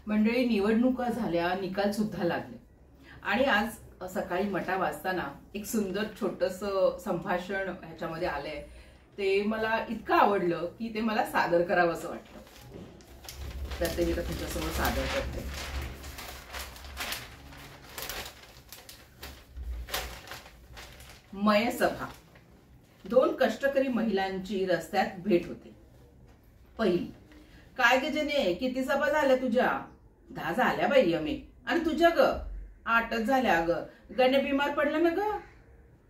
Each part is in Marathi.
मंडळी, निवडणुका झाल्या, निकाल सुद्धा लागले आणि आज सकाळी मटा वाचताना एक सुंदर छोटस संभाषण ह्याच्यामध्ये आलंय. ते मला इतकं आवडलं की ते मला सादर करावं असं वाटतं. तर ते मी तुमच्यासमोर सादर करते. मयसभा. 2 कष्टकरी महिलांची रस्त्यात भेट होते. पहिली, काय ग जने, किती सभा झाल्या तुझ्या? 10 झाल्या बाई यमे. आणि तुझ्या ग? 8च झाल्या. ग गणे बिमार पडलं ना ग?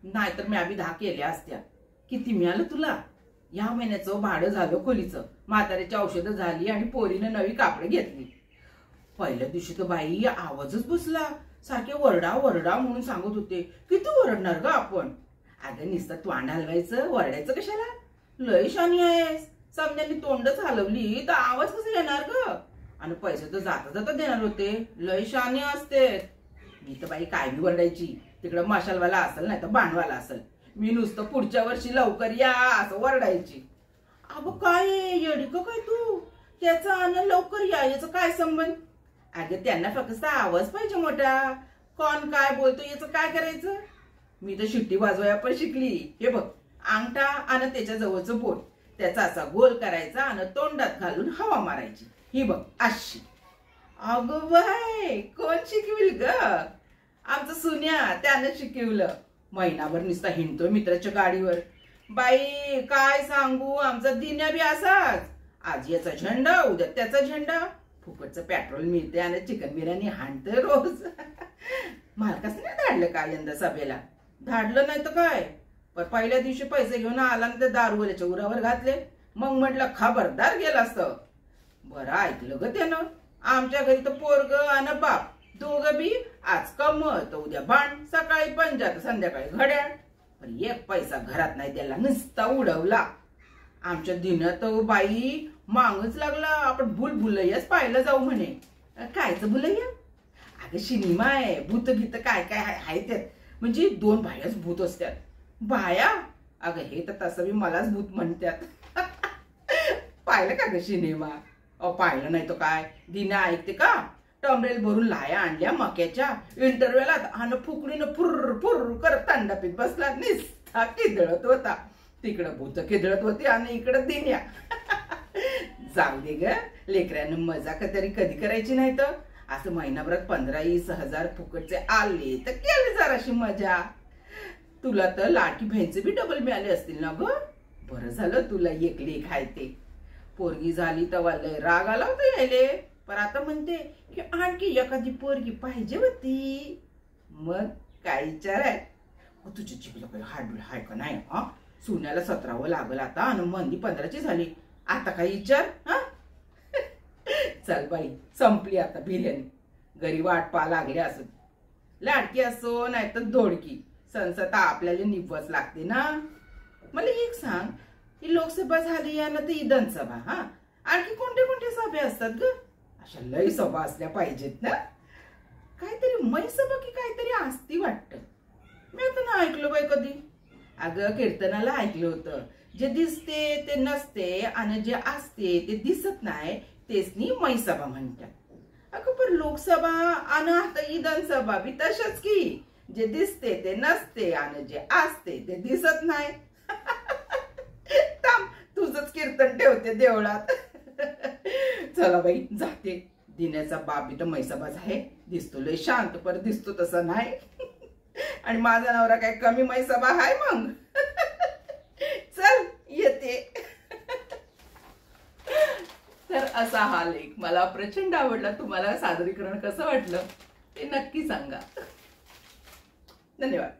नाहीतर मी 10 केल्या असत्या. किती मिळालं तुला? या महिन्याचं भाडं झालं खोलीचं, म्हाताऱ्याची औषधं झाली आणि पोरीनं नवी कापडे घेतली. पहिल्या दिवशी तर बाई आवाजच बसला, सारखे वरडा वरडा म्हणून सांगत होते. किती वरडणार ग आपण? अगं नुसतं तोंड हलवायचं, वरडायचं कशाला? लय शानी आहेस. समजांनी तोंडच हलवली तर आवाज कसा येणार ग? आणि पैसे तर जाता जाता देणार होते. लय शानी असते. मी तर बाई काय बी वरडायची. तिकडं मशालवाला असेल नाही तर बाणवाला असेल, मी नुसतं पुढच्या वर्षी लवकर या असं वरडायची. अगं काय येडी का काय तू? त्याचा आणि लवकर या याचा काय संबंध? अगं त्यांना फक्त आवाज पाहिजे मोठा. कोण काय बोलतो याचं काय करायचं? मी तर शिट्टी वाजवाया पण शिकली. हे बघ, अंगठा आणि त्याच्या जवळचं बोट त्याचा असा गोल करायचा आणि तोंडात घालून हवा मारायची. ही बघ अशी. अगं बाय, कोण शिकविल ग? आमचं सुन्या त्यानं शिकवलं. महिनाभर नुसता हिंडतोय मित्राच्या गाडीवर. बाई काय सांगू, आमचा दिन्या बी असाच. आज याचा झेंडा, उद्या त्याचा झेंडा. फुकटचं पेट्रोल मिळते आणि चिकन बिर्याणी हाणतोय रोज. मालकाच नाही धाडलं काय यंदा सभेला? धाडलं नाही तर काय, पण पहिल्या दिवशी पैसे घेऊन आला ना ते दारूवल्याच्या उरावर घातले. मग म्हटलं खबरदार गेला असतं. बरं ऐकलं ग त्यानं. आमच्या घरी तर पोरग आणि बाप दोघं बी आज कमत उद्या भांड, सकाळी पंजात संध्याकाळी घड्याळ. पण एक पैसा घरात नाही त्याला, नुसता उडवला. आमच्या दिनात बाई मागच लागला. आपण भूलभुलैयाच पाहायला जाऊ म्हणे. कायचं भुलैया? अगं सिनेमा आहे, भूत गीत काय काय आहे त्यात. म्हणजे 2 बायाच भूत असतात. बाया? अगं हे तर तसं बी मलाच भूत म्हणतात. पाहिलं का ग सिनेमा? पाहिलं नाही तो काय. दिना ऐकते का? टमरेल भरून लाया आणल्या मक्याच्या इंटरव्ह्यूला आणि फुकणीनं फुर्र फुर्र करत तांडापीत बसला. निस्ता किदळत होता. तिकडं भूत किदळत होती आणि इकडं दिन्या. जाऊ दे ग, लेकरानं मजा तरी कधी करायची नाही तर. असं महिनाभरात 15-20 हजार फुकटचे आले तर केले जराशी मजा. तुला तर लाडकी बहिणीचे बी डबल मिळाले असतील ना ग? बरं झालं तुला एक लेक आहे ते. पोरगी झाली तेव्हा लय राग आला होता यायले, पण आता म्हणते की आणखी एखादी पोरगी पाहिजे होती. मग काय विचार आहे? तुझ्या जीबीला काही हाडबीड हाय का नाही? हा, सोन्याला 17वं लागल आता आणि मंदी 15ची झाली. आता काय विचार? हा चल बाई, संपली आता बिर्याणी. घरी वाट पा लागले असत. लाडकी असो नाही तर दोडकी, संसता आपल्याला निभवच लागते ना. मला एक सांग, ही लोकसभा झाली यानंतर विधानसभा, हा आणखी कोणते कोणते सभा असतात ग? अशा लय सभा असल्या पाहिजेत ना. काहीतरी मैसभा की काहीतरी असती वाटतं. मी आता ना ऐकलं बाई कधी. अगं कीर्तनाला ऐकलं होतं, जे दिसते ते नसते आणि जे असते ते दिसत नाही तेच नी मैसभा म्हणतात. अगं पण लोकसभा आणि आता विधानसभा बी तशाच की, जे दिसते ते नसते आणि जे असते ते दिसत नाही. थांब, तुझंच कीर्तन ठेवते देवळात. चला बाई जाते. दिन्याचा बाप बी तर मैसभाच आहे. दिसतो लय शांत, पर दिसतो तसा नाही. आणि माझा नवरा काय कमी मैसभा आहे मग? चल येते. तर असा हा लेख मला प्रचंड आवडला. तुम्हाला सादरीकरण कसं वाटलं ते नक्की सांगा. धन्यवाद.